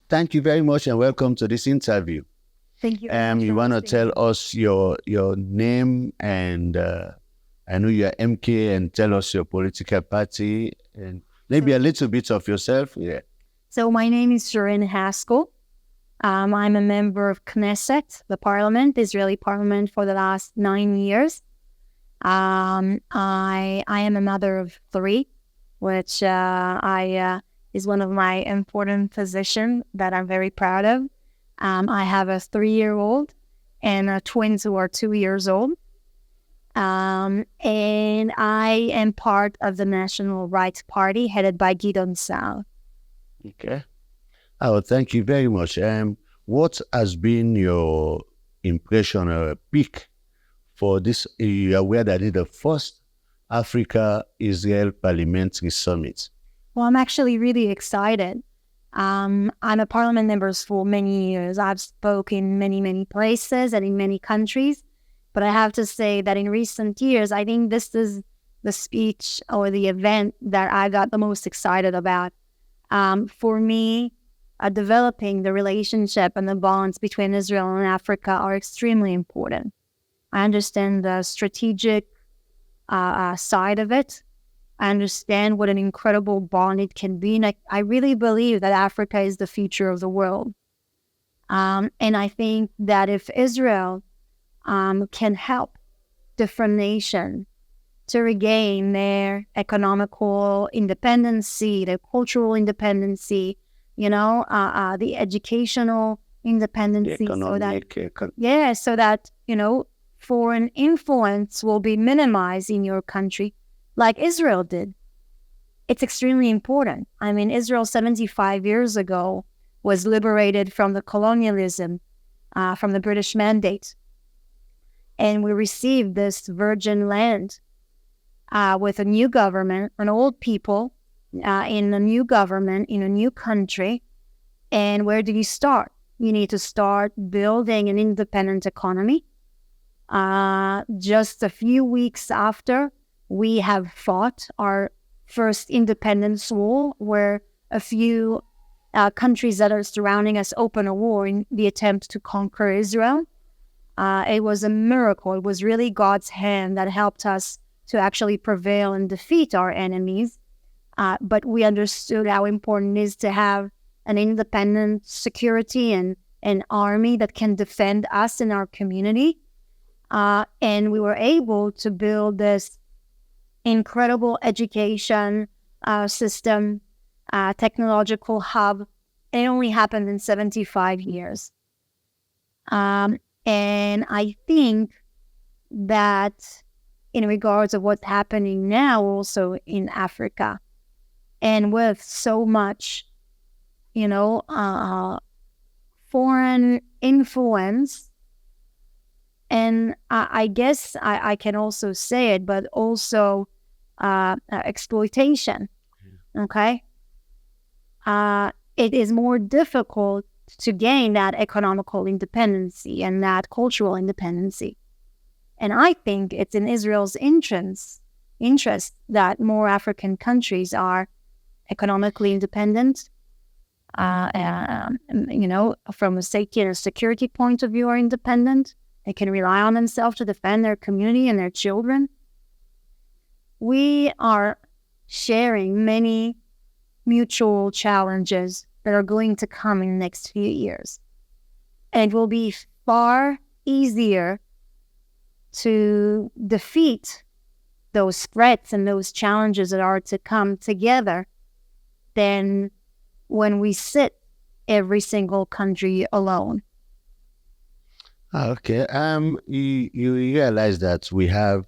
thank you very much and welcome to this interview. Thank you very much You for want to hosting tell me. us your name and I know you're MK, and tell us your political party and maybe a little bit of yourself. Yeah. So my name is Sharren Haskel. I'm a member of Knesset, the parliament, the Israeli parliament, for the last 9 years. I am a mother of three, which I is one of my important positions that I'm very proud of. I have a 3-year-old and twins who are 2 years old. And I am part of the National Rights Party headed by Gidon Sal. Okay. Oh, thank you very much. What has been your impression or peak for this? You are aware that it's the first Africa-Israel Parliamentary Summit. Well, I'm actually really excited. I'm a parliament member for many years. I've spoken in many places and in many countries. But I have to say that in recent years, I think this is the speech or the event that I got the most excited about. For me, developing the relationship and the bonds between Israel and Africa are extremely important. I understand the strategic side of it. I understand what an incredible bond it can be. And I really believe that Africa is the future of the world. And I think that if Israel can help different nations to regain their economical independency, their cultural independency, the educational independency, so that foreign influence will be minimized in your country, like Israel did. It's extremely important. I mean, Israel 75 years ago was liberated from the colonialism, from the British mandate. And we received this virgin land with a new government, an old people in a new government, in a new country. And where do you start? You need to start building an independent economy. Just a few weeks after we have fought our first independence war, where a few countries that are surrounding us open a war in the attempt to conquer Israel. It was a miracle. It was really God's hand that helped us to actually prevail and defeat our enemies. But we understood how important it is to have an independent security and an army that can defend us and our community. And we were able to build this incredible education system, technological hub. It only happened in 75 years. And I think that in regards of what's happening now also in Africa, and with so much, foreign influence, and I guess I can also say it, but also exploitation, okay? It is more difficult to gain that economical independency and that cultural independency. And I think it's in Israel's interest that more African countries are economically independent, from a safety and a security point of view are independent. They can rely on themselves to defend their community and their children. We are sharing many mutual challenges that are going to come in the next few years. And it will be far easier to defeat those threats and those challenges that are to come together than when we sit every single country alone. Okay. You realize that we have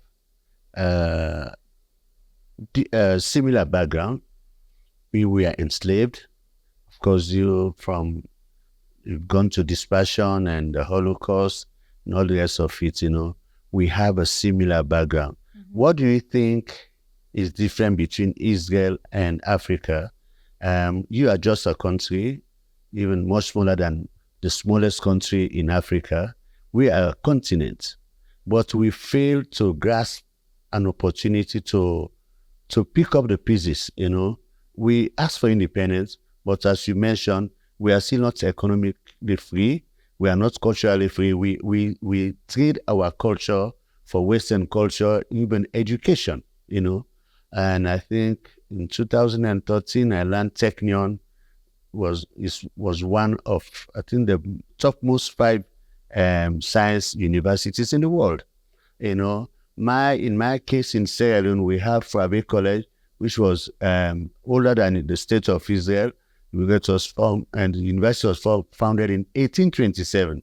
similar background. We were enslaved. Of course, you've gone to dispersion and the Holocaust and all the rest of it. We have a similar background. Mm-hmm. What do you think is different between Israel and Africa? You are just a country, even much smaller than the smallest country in Africa. We are a continent, but we fail to grasp an opportunity to pick up the pieces. We ask for independence, but as you mentioned, we are still not economically free. We are not culturally free. We trade our culture for Western culture, even education, And I think in 2013, I learned Technion was one of, I think, the topmost 5 science universities in the world. In my case in Sierra Leone, we have Frabe College, which was older than the state of Israel. And the university was founded in 1827,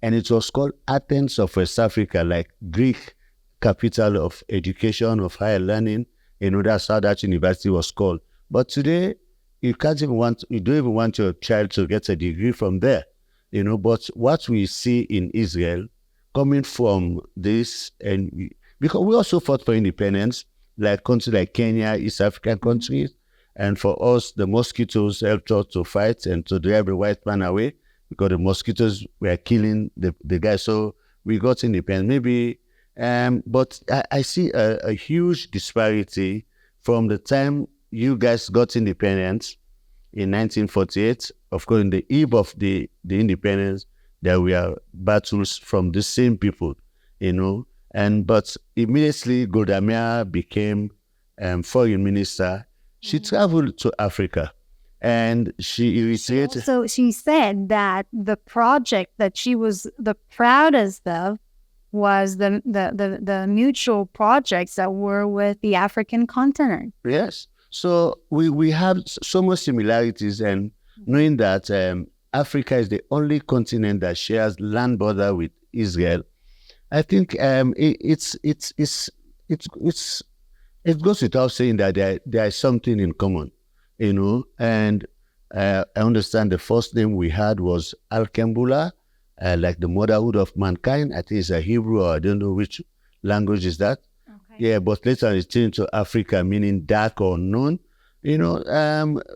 and it was called Athens of West Africa, like Greek capital of education, of higher learning. That's how that university was called. But today, you don't even want your child to get a degree from there. But what we see in Israel coming from this, and because we also fought for independence, like countries like Kenya, East African countries, and for us, the mosquitoes helped us to fight and to drive the white man away, because the mosquitoes were killing the guy. So we got independence. Maybe, but I see a huge disparity from the time you guys got independence in 1948. Of course, in the eve of the independence, there were battles from the same people, but immediately Golda Meir became foreign minister. She traveled to Africa, and she reiterated. So she said that the project that she was the proudest of was the mutual projects that were with the African continent. Yes. So we have so much similarities, and knowing that Africa is the only continent that shares land border with Israel, I think it goes without saying that there is something in common, And I understand the first name we had was Al-Kembula, like the motherhood of mankind. I think it's a Hebrew, or I don't know which language is that. Okay. Yeah, but later it changed to Africa, meaning dark or unknown.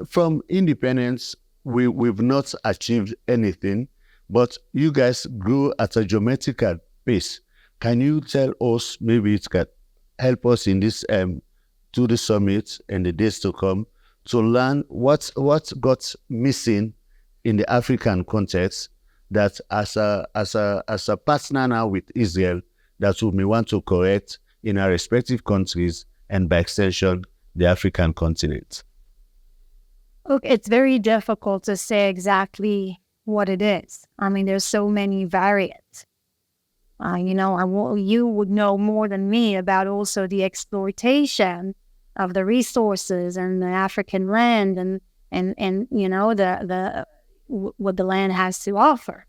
From independence, we've not achieved anything, but you guys grew at a geometrical pace. Can you tell us, maybe it can help us in this to the summit and the days to come, to learn what got missing in the African context, that as a partner now with Israel, that we may want to correct in our respective countries, and by extension, the African continent? Look, it's very difficult to say exactly what it is. I mean, there's so many variants. You would know more than me about also the exploitation of the resources and the African land, and what the land has to offer.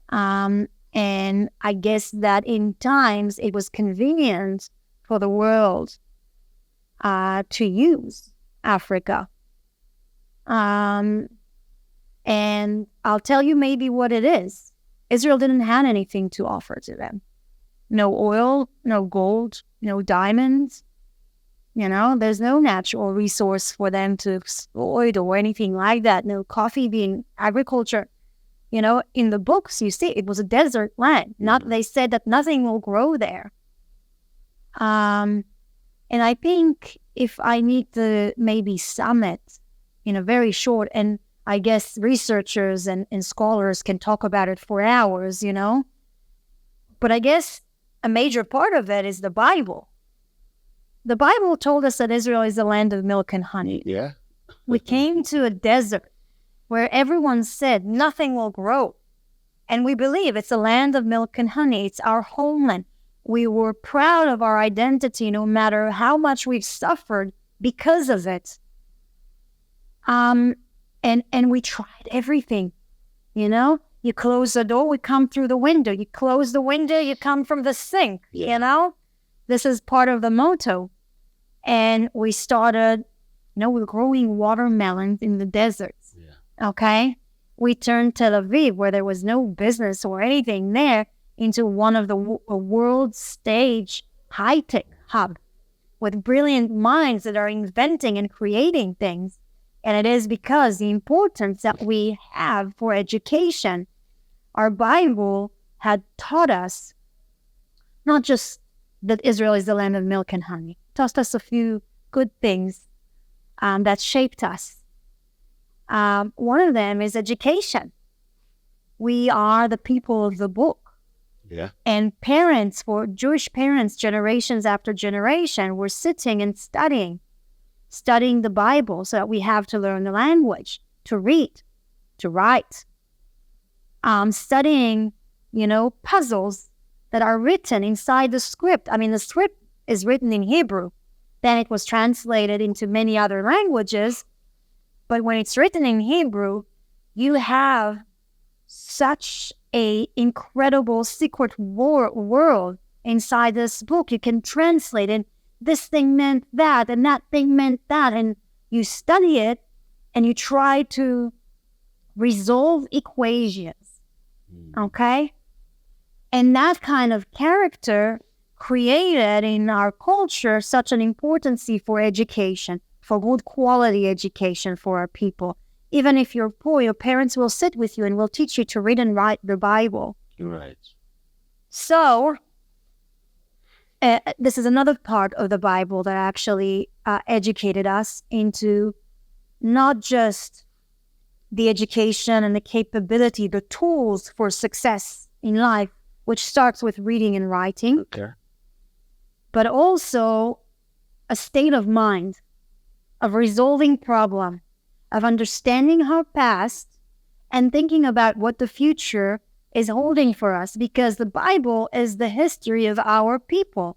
And I guess that in times it was convenient for the world to use Africa. And I'll tell you maybe what it is. Israel didn't have anything to offer to them. No oil, no gold, no diamonds. There's no natural resource for them to exploit or anything like that. No coffee bean, agriculture. In the books, you see, it was a desert land. They said that nothing will grow there. And I think if I need to maybe sum it in a very short, and I guess researchers and scholars can talk about it for hours, But I guess a major part of it is the Bible. The Bible told us that Israel is the land of milk and honey. Yeah. We came to a desert where everyone said nothing will grow. And we believe it's a land of milk and honey. It's our homeland. We were proud of our identity, no matter how much we've suffered because of it. And we tried everything, You close the door, we come through the window. You close the window, you come from the sink, This is part of the motto. And we started, we were growing watermelons in the deserts. Yeah. Okay? We turned Tel Aviv, where there was no business or anything there, into one of the world stage high-tech hub with brilliant minds that are inventing and creating things. And it is because the importance that we have for education, our Bible had taught us not just that Israel is the land of milk and honey, taught us a few good things that shaped us. One of them is education. We are the people of the book. Yeah. And parents, for Jewish parents, generations after generation, were sitting and studying the Bible so that we have to learn the language, to read, to write. Studying, puzzles that are written inside the script. I mean, the script is written in Hebrew. Then it was translated into many other languages. But when it's written in Hebrew, you have such a incredible secret world inside this book. You can translate it. This thing meant that, and that thing meant that. And you study it, and you try to resolve equations. Okay? And that kind of character created in our culture such an importance for education, for good quality education for our people. Even if you're poor, your parents will sit with you and will teach you to read and write the Bible. Right. So, this is another part of the Bible that actually educated us into not just the education and the capability, the tools for success in life, which starts with reading and writing, Okay. but also a state of mind of resolving problem, of understanding our past and thinking about what the future is holding for us, because the Bible is the history of our people.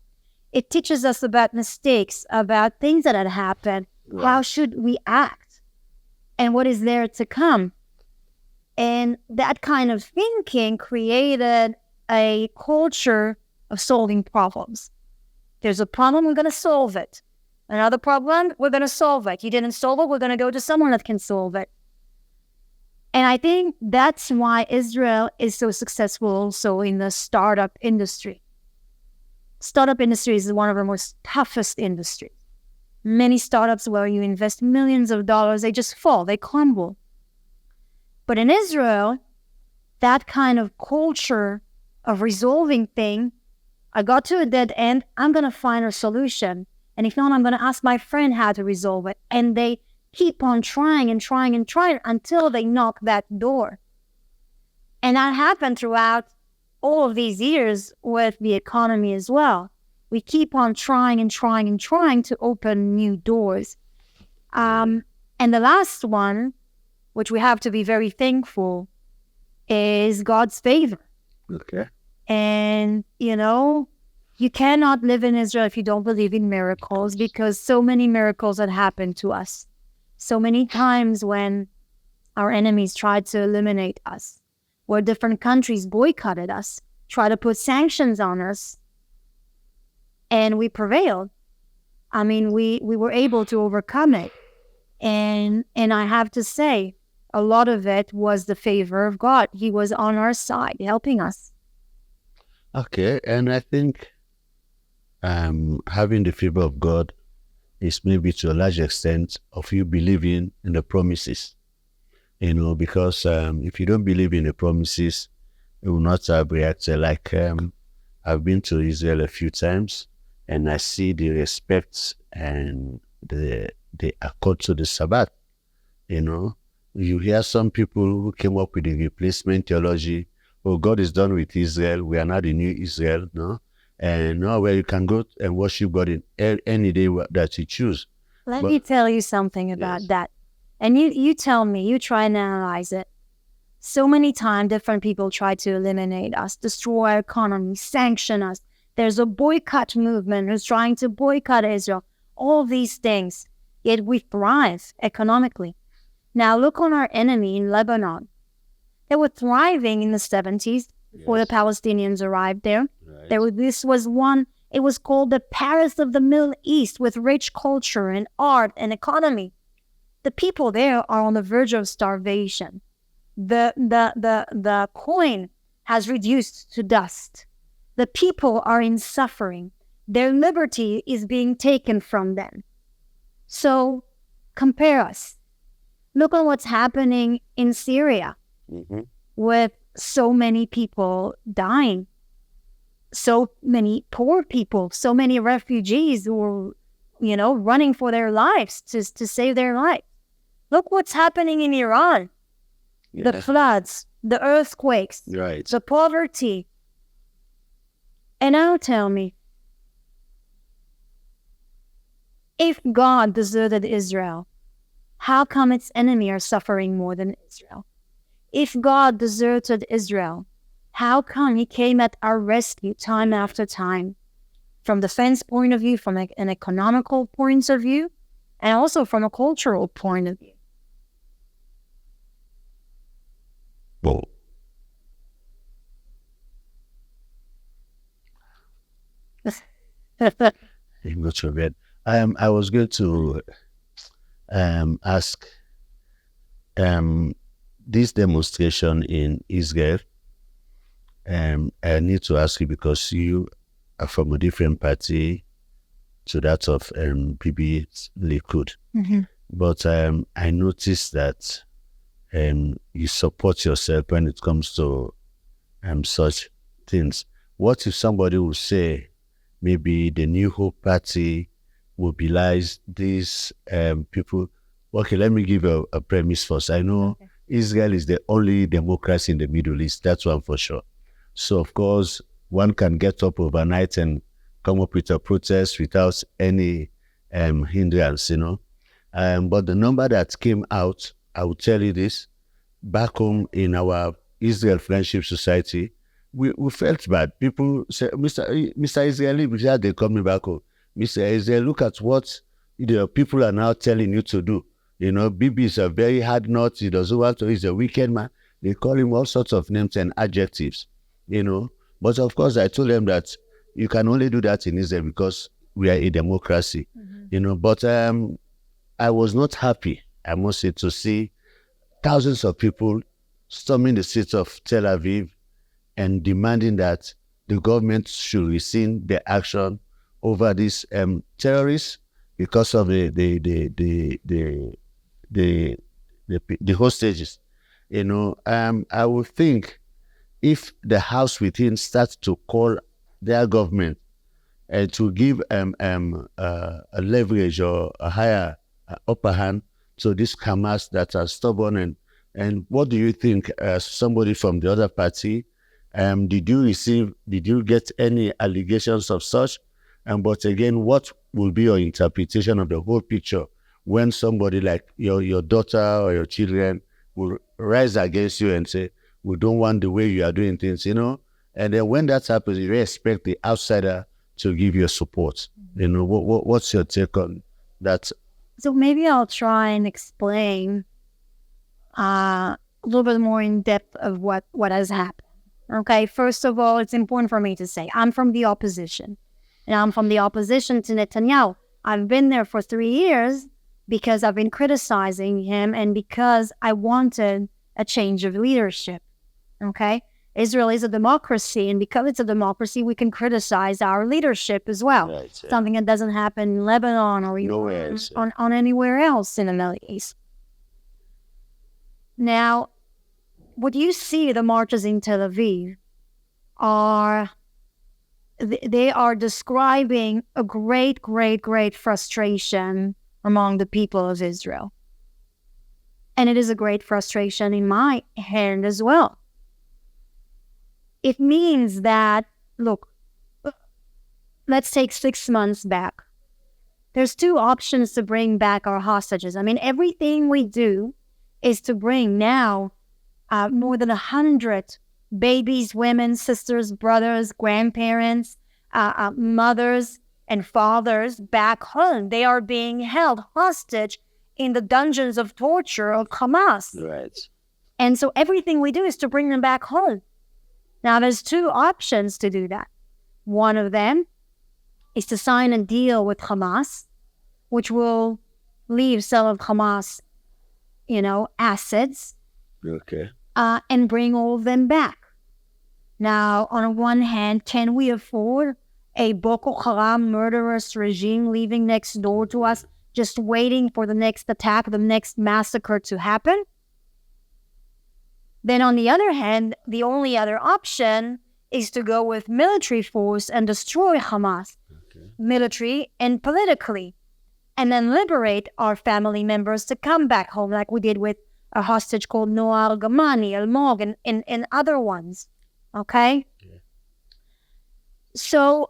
It teaches us about mistakes, about things that had happened, Right. how should we act, and what is there to come. And that kind of thinking created a culture of solving problems. There's a problem, we're going to solve it. Another problem, we're going to solve it. You didn't solve it, we're going to go to someone that can solve it. And I think that's why Israel is so successful also in the startup industry. Startup industry is one of the most toughest industries. Many startups where you invest millions of dollars, they just fall, they crumble. But in Israel, that kind of culture of resolving things, I got to a dead end, I'm going to find a solution. And if not, I'm going to ask my friend how to resolve it. And they keep on trying and trying and trying until they knock that door. And that happened throughout all of these years with the economy as well. We keep on trying and trying and trying to open new doors. And the last one, which we have to be very thankful, is God's favor. Okay. And, you cannot live in Israel if you don't believe in miracles, because so many miracles had happened to us. So many times when our enemies tried to eliminate us, where different countries boycotted us, tried to put sanctions on us, and we prevailed. I mean, we were able to overcome it. And I have to say, a lot of it was the favor of God. He was on our side, helping us. Okay. And I think having the favor of God is maybe to a large extent of you believing in the promises. Because if you don't believe in the promises, you will not have reacted. Like I've been to Israel a few times, and I see the respect and the accord to the Sabbath. You hear some people who came up with the replacement theology. Oh, God is done with Israel. We are not the new Israel, no? And now where you can go and worship God in any day that you choose. Let me tell you something about that. And you tell me, you try and analyze it. So many times different people try to eliminate us, destroy our economy, sanction us. There's a boycott movement who's trying to boycott Israel. All these things. Yet we thrive economically. Now look on our enemy in Lebanon. They were thriving in the 70s before the Palestinians arrived there. Right. It was called the Paris of the Middle East, with rich culture and art and economy. The people there are on the verge of starvation. The coin has reduced to dust. The people are in suffering. Their liberty is being taken from them. So compare us. Look at what's happening in Syria, with so many people dying, so many poor people, so many refugees who are, running for their lives to save their life. Look what's happening in Iran. Yeah. The floods, the earthquakes, Right. the poverty. And now tell me, if God deserted Israel, how come its enemies are suffering more than Israel? If God deserted Israel, how come he came at our rescue time after time? From defense point of view, from an economical point of view, and also from a cultural point of view. Well, I'm not sure yet. I was going to ask this demonstration in Israel. I need to ask you because you are from a different party to that of PB Likud. Mm-hmm. But I noticed that you support yourself when it comes to such things. What if somebody will say maybe the New Hope Party mobilize these people? Okay, let me give a premise first. I know Israel is the only democracy in the Middle East. That's one for sure. So, of course, one can get up overnight and come up with a protest without any hindrance, But the number that came out, I will tell you this, back home in our Israel Friendship Society, we felt bad. People say, Mr. Israeli, before they coming back home, Mr. Israel, look at what the people are now telling you to do. Bibi is a very hard nut. He doesn't want to, he's a wicked man. They call him all sorts of names and adjectives, But of course, I told them that you can only do that in Israel because we are a democracy, But I was not happy, I must say, to see thousands of people storming the streets of Tel Aviv and demanding that the government should rescind their action over these terrorists because of the hostages. I would think if the House within starts to call their government to give a leverage or a higher upper hand to these Hamas that are stubborn, and what do you think, somebody from the other party, did you get any allegations of such? But again, what will be your interpretation of the whole picture when somebody like your daughter or your children will rise against you and say, we don't want the way you are doing things, And then when that happens, you expect the outsider to give you support. What's your take on that? So maybe I'll try and explain a little bit more in depth of what has happened. Okay, first of all, it's important for me to say I'm from the opposition. And I'm from the opposition to Netanyahu. I've been there for 3 years because I've been criticizing him and because I wanted a change of leadership. Okay? Israel is a democracy, and because it's a democracy, we can criticize our leadership as well. Right, Something that doesn't happen in Lebanon or even on anywhere else in the Middle East. Now, what you see, the marches in Tel Aviv, they are describing a great, great, great frustration among the people of Israel. And it is a great frustration in my hand as well. It means that, look, let's take 6 months back. There's 2 options to bring back our hostages. I mean, everything we do is to bring now more than 100 babies, women, sisters, brothers, grandparents, mothers, and fathers back home. They are being held hostage in the dungeons of torture of Hamas. Right. And so everything we do is to bring them back home. Now, there's 2 options to do that. One of them is to sign a deal with Hamas, which will leave some of Hamas, assets, Okay. and bring all of them back. Now, on one hand, can we afford a Boko Haram murderous regime living next door to us, just waiting for the next attack, the next massacre to happen? Then on the other hand, the only other option is to go with military force and destroy Hamas, military and politically. and then liberate our family members to come back home, like we did with a hostage called Noah Al-Gamani, Al-Mog, and other ones. Okay? Yeah. So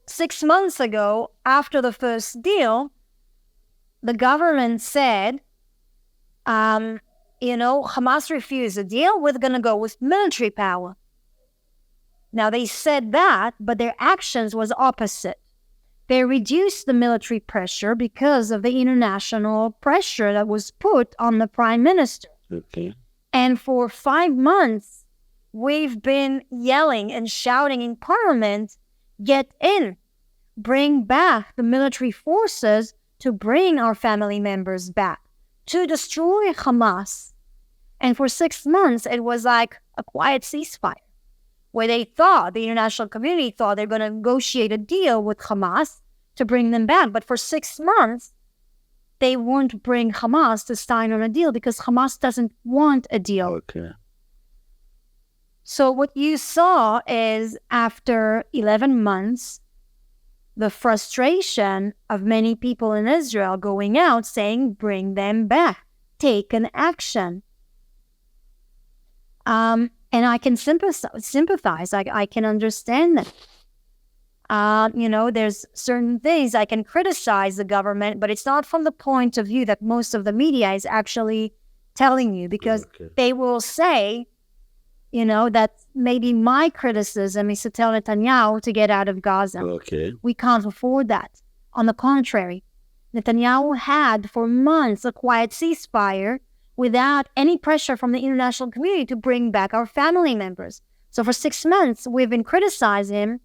6 months ago, after the first deal, the government said, Hamas refused a deal, we're going to go with military power. Now, they said that, but their actions was opposite. They reduced the military pressure because of the international pressure that was put on the prime minister. Okay. And for 5 months, we've been yelling and shouting in parliament, get in, bring back the military forces to bring our family members back, to destroy Hamas. And for 6 months, it was like a quiet ceasefire, where they thought, the international community thought they're going to negotiate a deal with Hamas to bring them back. But for 6 months, they won't bring Hamas to sign on a deal because Hamas doesn't want a deal. Okay. So what you saw is, after 11 months, the frustration of many people in Israel going out saying, bring them back, take an action. And I can sympathize. I can understand that. There's certain things I can criticize the government, but it's not from the point of view that most of the media is actually telling you, because they will say, that maybe my criticism is to tell Netanyahu to get out of Gaza. Okay. We can't afford that. On the contrary, Netanyahu had for months a quiet ceasefire without any pressure from the international community to bring back our family members. So for 6 months, we've been criticizing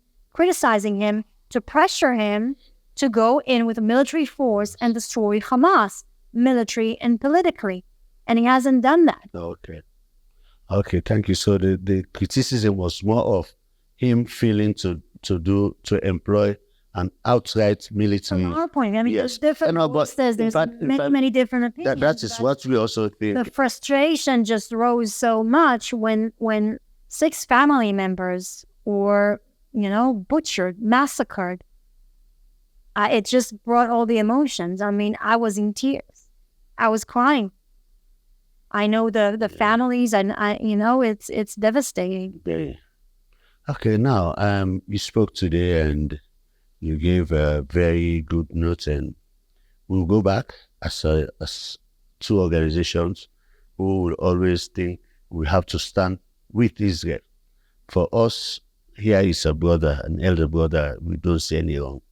him to pressure him to go in with a military force and destroy Hamas, military and politically. And he hasn't done that. Okay, thank you. So the criticism was more of him feeling to employ an outright military. From our point, Yes. there's different voices, there's many different opinions. That is what we also think. The frustration just rose so much when 6 family members were, butchered, massacred. It just brought all the emotions. I was in tears. I was crying. I know the families, and it's devastating. Yeah. Okay, now you spoke today and you gave a very good note, and we'll go back as two organizations who will always think we have to stand with Israel. For us, here is a brother, an elder brother. We don't say any wrong.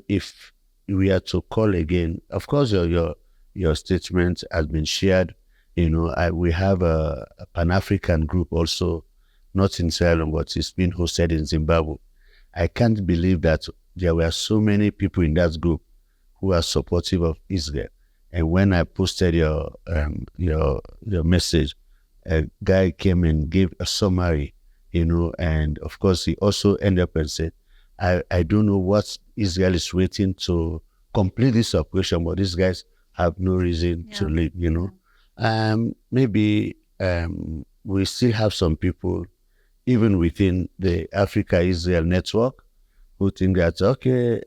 If we are to call again, of course, your statement has been shared. We have a Pan-African group also, not in Israel, but it's been hosted in Zimbabwe. I can't believe that there were so many people in that group who are supportive of Israel. And when I posted your message, a guy came and gave a summary, and of course he also ended up and said, I don't know what Israel is waiting to complete this operation, but these guys have no reason to leave, Maybe we still have some people, even within the Africa-Israel network, who think that, okay,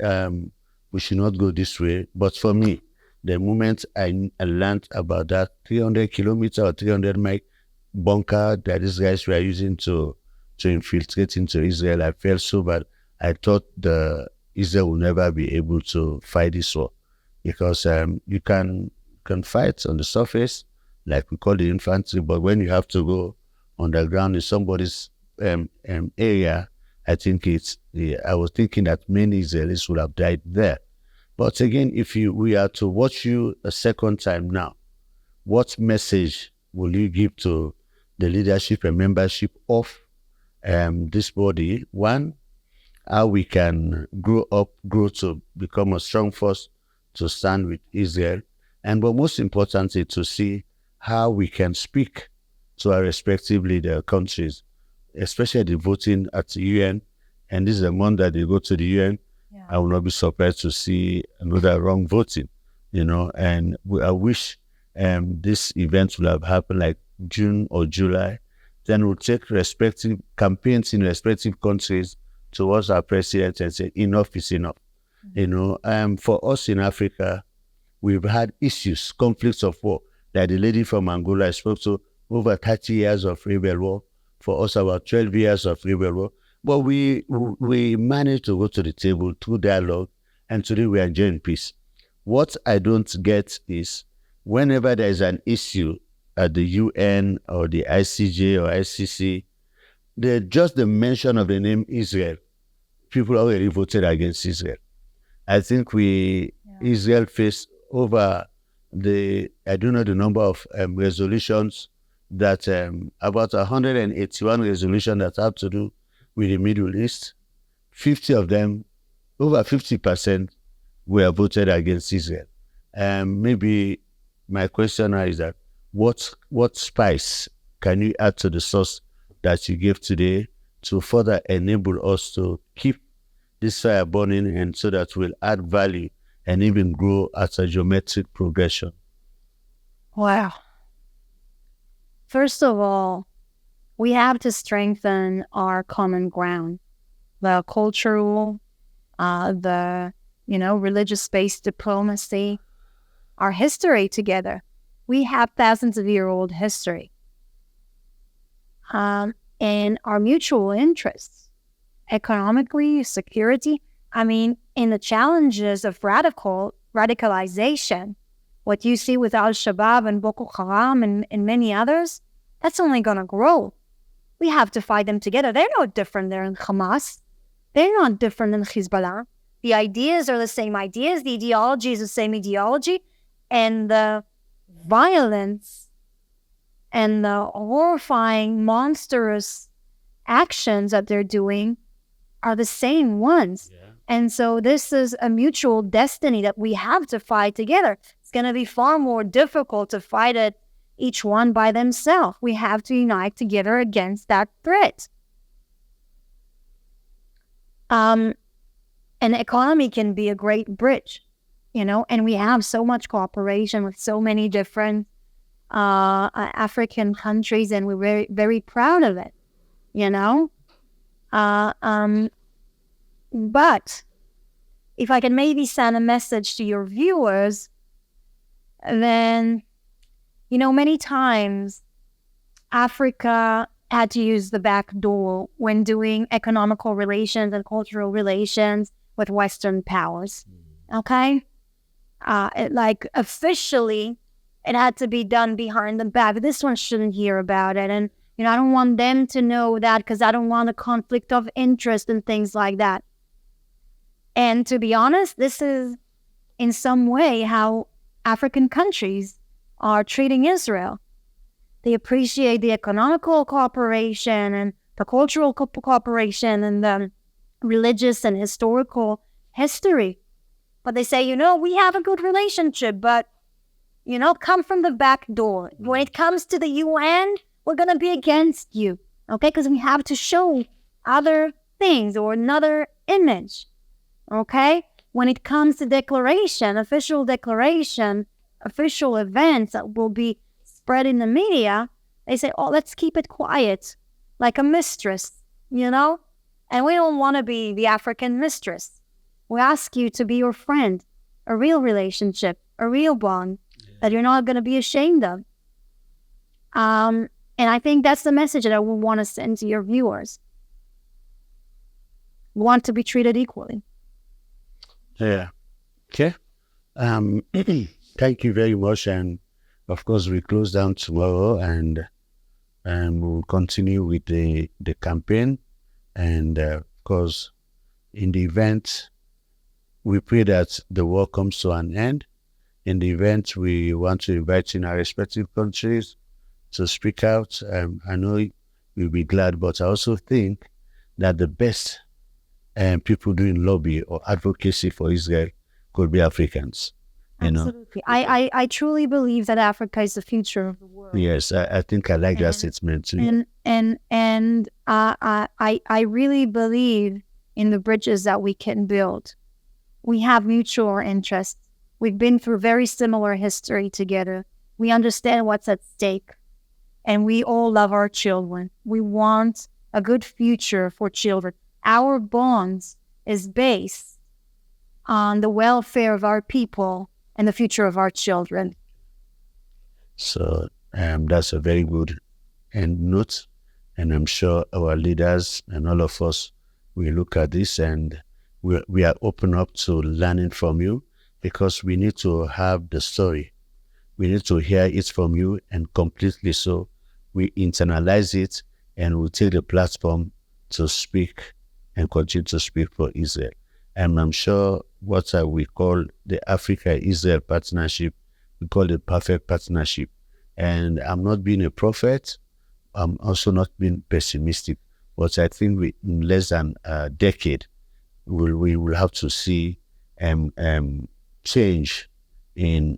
we should not go this way. But for me, the moment I learned about that 300 kilometer or 300 mile bunker that these guys were using to infiltrate into Israel, I felt so bad. I thought Israel will never be able to fight this war, because you can fight on the surface, like we call the infantry, but when you have to go underground in somebody's area, I think I was thinking that many Israelis would have died there. But again, if we are to watch you a second time now, what message will you give to the leadership and membership of this body? One, how we can grow to become a strong force to stand with Israel, but most importantly, to see how we can speak to our respective leader countries, especially the voting at the UN. And this is the month that they go to the UN. Yeah. I will not be surprised to see another wrong voting, and I wish this event will have happened like June or July. Then we'll take respective campaigns in respective countries towards our president and say, enough is enough. For us in Africa, we've had issues, conflicts of war. Like the lady from Angola I spoke to, over 30 years of rebel war. For us, about 12 years of rebel war. But we managed to go to the table through dialogue, and today we are enjoying peace. What I don't get is whenever there is an issue at the UN or the ICJ or ICC, just the mention of the name Israel, people already voted against Israel. I think Israel faced over I don't know the number of resolutions that about 181 resolutions that have to do with the Middle East. 50 of them, over 50%, were voted against Israel. Maybe my question now is that what spice can you add to the sauce that you gave today to further enable us to keep this fire burning, and so that we'll add value and even grow at a geometric progression? Wow. First of all, we have to strengthen our common ground, the cultural, the religious-based diplomacy, our history together. We have thousands of year-old history, and our mutual interests, economically, security. I mean, in the challenges of radicalization, what you see with Al-Shabaab and Boko Haram and many others, that's only going to grow. We have to fight them together. They're no different than Hamas. They're not different than Hezbollah. The ideas are the same ideas. The ideology is the same ideology. And the violence and the horrifying, monstrous actions that they're doing are the same ones. Yeah. And so this is a mutual destiny that we have to fight together. It's going to be far more difficult to fight it each one by themselves. We have to unite together against that threat. An economy can be a great bridge, and we have so much cooperation with so many different African countries, and we're very, very proud of it, But if I can maybe send a message to your viewers, then, many times Africa had to use the back door when doing economical relations and cultural relations with Western powers. Okay? Officially, it had to be done behind the back. This one shouldn't hear about it. And, I don't want them to know that, because I don't want a conflict of interest and things like that. And to be honest, this is in some way how African countries are treating Israel. They appreciate the economical cooperation and the cultural cooperation and the religious and historical history. But they say, we have a good relationship, but, come from the back door. When it comes to the UN, we're going to be against you, okay? Because we have to show other things or another image, okay? When it comes to official events that will be spread in the media, they say, let's keep it quiet, like a mistress, And we don't want to be the African mistress. We ask you to be your friend, a real relationship, a real bond that you're not going to be ashamed of. And I think that's the message that I would want to send to your viewers. We want to be treated equally. Yeah. Okay. Thank you very much. And of course, we close down tomorrow, and we'll continue with the campaign. And of course, in the event, we pray that the war comes to an end. In the event, we want to invite in our respective countries to speak out. I know you'll be glad, but I also think that the best people doing lobby or advocacy for Israel could be Africans. Absolutely. I truly believe that Africa is the future of the world. Yes, I think I like that statement too. And I really believe in the bridges that we can build. We have mutual interests. We've been through very similar history together. We understand what's at stake. And we all love our children. We want a good future for children. Our bonds is based on the welfare of our people and the future of our children. So that's a very good end note. And I'm sure our leaders and all of us will look at this, and we are open up to learning from you, because we need to have the story. We need to hear it from you, and completely so. We internalize it, and we take the platform to speak and continue to speak for Israel. And I'm sure what we call the Africa-Israel partnership, we call it perfect partnership. And I'm not being a prophet. I'm also not being pessimistic. But I think in less than a decade, we will have to see change in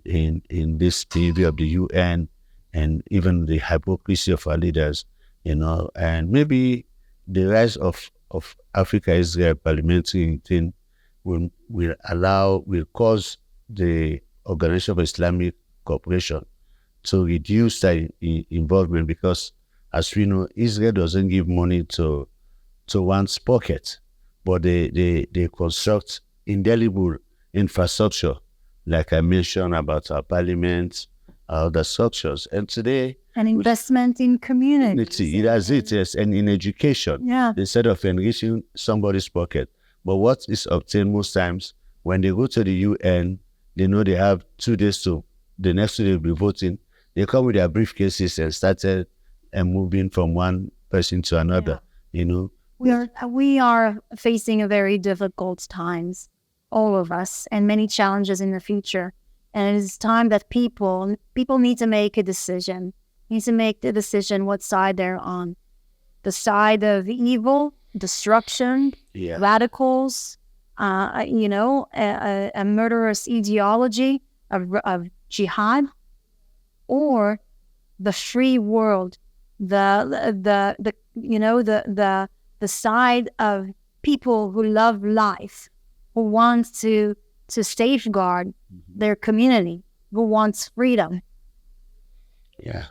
this behavior of the UN, and even the hypocrisy of our leaders, and maybe the rise of Africa-Israel parliamentary thing will cause the Organization of Islamic Cooperation to reduce their involvement, because as we know, Israel doesn't give money to one's pocket, but they construct indelible infrastructure, like I mentioned about our parliament, our other structures. And today, An investment in community. That's it, yes, and in education, instead of enriching somebody's pocket. But what is obtained most times, when they go to the UN, they know they have 2 days to, the next 2 days will be voting. They come with their briefcases and started moving from one person to another, We are facing a very difficult times, all of us, and many challenges in the future. And it is time that people need to make a decision. Need to make the decision what side they're on. The side of evil, destruction, radicals, a murderous ideology of jihad, or the free world, the side of people who love life, who want to safeguard their community, who wants freedom. Yeah,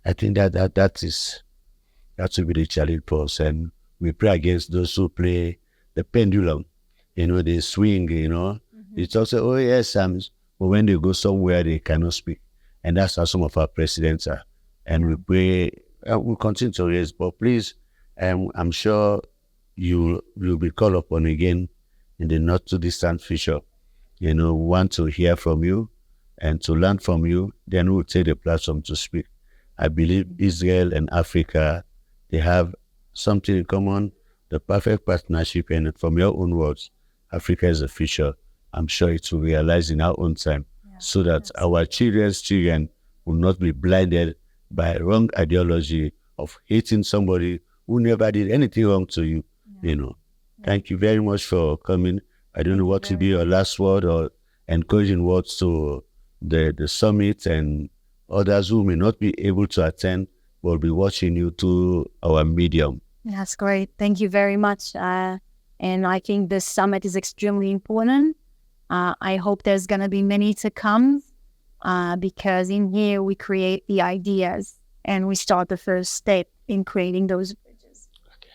I think that will be the challenge for us, and we pray against those who play the pendulum. They swing. It's also, oh yes, but when they go somewhere they cannot speak, and that's how some of our presidents are. And we pray, we'll continue to raise. But please, I'm sure you'll be called upon again in the not too distant future. We want to hear from you and to learn from you. Then we'll take the platform to speak. I believe Israel and Africa, they have something in common, the perfect partnership. And from your own words, Africa is the future. I'm sure it will realize in our own time, so that our children's children will not be blinded by wrong ideology of hating somebody who never did anything wrong to you. Thank you very much for coming. I don't know what to be your last word or encouraging words to the summit and others who may not be able to attend, but will be watching you through our medium. That's great. Thank you very much. And I think this summit is extremely important. I hope there's going to be many to come, because in here we create the ideas and we start the first step in creating those bridges. Okay.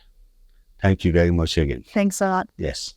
Thank you very much again. Thanks a lot. Yes.